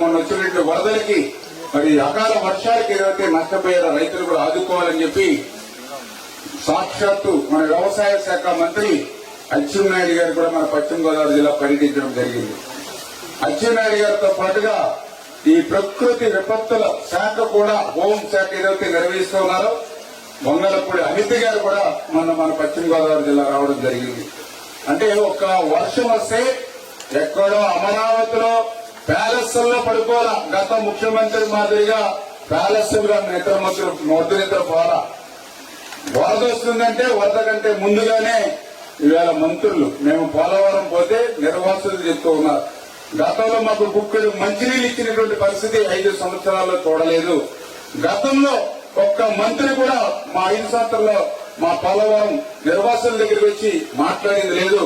మొన్న వచ్చినట్టు వరదలకి మరి అకాల వర్షాలకి ఏదైతే నష్టపోయారో రైతులు కూడా ఆదుకోవాలని చెప్పి సాక్షాత్తు మన వ్యవసాయ శాఖ మంత్రి అచ్చెన్నాయుడు గారు కూడా మన పశ్చిమ గోదావరి జిల్లా పర్యటించడం జరిగింది. అచ్చెన్నాయుడు గారితో పాటుగా ఈ ప్రకృతి విపత్తుల శాఖ కూడా హోం శాఖ ఏదైతే నిర్వహిస్తూ ఉన్నారో మంగళపూడి అమిత్ గారు కూడా మన పశ్చిమ గోదావరి జిల్లా రావడం జరిగింది. అంటే ఒక వర్షం వస్తే ఎక్కడో అమరావతిలో ప్యాలెస్లో పడుకోవాలా, గత ముఖ్యమంత్రి మాదిరిగా ప్యాలెస్గా నిద్ర పోవాలా. వరద వస్తుందంటే వరద కంటే ముందుగానే ఇవాళ మంత్రులు మేము పోలవరం పోతే నిర్వాసితులు చెప్తూ ఉన్నారు. గతంలో మాకు కుక్కడు మంచినీళ్ళు ఇచ్చినటువంటి పరిస్థితి 5 సంవత్సరాల్లో చూడలేదు. గతంలో ఒక్క మంత్రి కూడా మా 5 సంవత్సరాల్లో మా పోలవరం నిర్వాసుల దగ్గరికి వచ్చి మాట్లాడింది లేదు.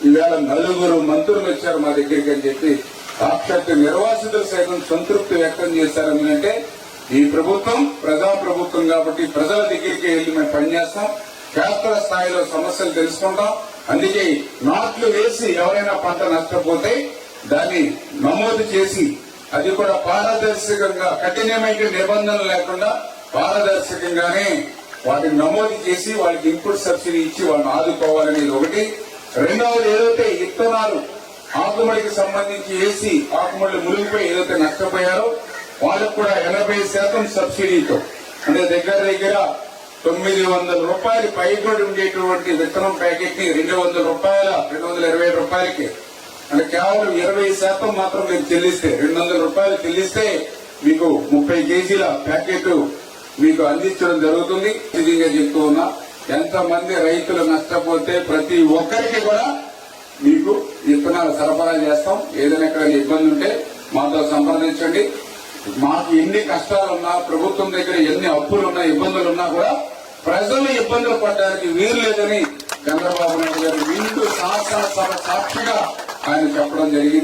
ఈవేళ 4 మంత్రులు వచ్చారు మా దగ్గరికి అని చెప్పి సాక్షాత్తు నిర్వాసితులు సైతం సంతృప్తి వ్యక్తం చేశారని. ఈ ప్రభుత్వం ప్రజా ప్రభుత్వం కాబట్టి ప్రజల దగ్గరికి వెళ్లి మేము పనిచేస్తాం, క్షేత్ర స్థాయిలో సమస్యలు తెలుసుకుంటాం. అందుకే నాట్లు వేసి ఎవరైనా పంట నష్టపోతే దాన్ని నమోదు చేసి అది కూడా పారదర్శకంగా కఠినమైన నిబంధనలు లేకుండా పారదర్శకంగానే వాటిని నమోదు చేసి వాళ్ళకి ఇన్పుట్ సబ్సిడీ ఇచ్చి వాళ్ళని ఆదుకోవాలనేది ఒకటి. రెండవది ఏదైతే విత్తనాలు ఆకుమడికి సంబంధించి వేసి ఆకుమడి మునిగిపోయి ఏదైతే నష్టపోయారో వాళ్ళకు కూడా 80% సబ్సిడీతో, అంటే దగ్గర 900 రూపాయలు పైబడి ఉండేటువంటి విత్తనం ప్యాకెట్ ని 220 రూపాయలకి, అంటే కేవలం 20% మాత్రం మీరు చెల్లిస్తే 200 రూపాయలు చెల్లిస్తే మీకు 30 కేజీల ప్యాకెట్ మీకు అందించడం జరుగుతుంది. నిజంగా చెప్తూ ఉన్నా, ఎంతమంది రైతులు నష్టపోతే ప్రతి ఒక్కరికి కూడా మీకు విత్తనాలు సరఫరా చేస్తాం. ఏదైనా ఎక్కడైనా ఇబ్బంది ఉంటే మాతో సంప్రదించండి. మాకు ఎన్ని కష్టాలున్నా, ప్రభుత్వం దగ్గర ఎన్ని అప్పులున్నా, ఇబ్బందులున్నా కూడా ప్రజలు ఇబ్బందులు పడడానికి వీలు లేదని చంద్రబాబు నాయుడు గారు వింటూ శాసనసభ సాక్షిగా ఆయన చెప్పడం జరిగింది.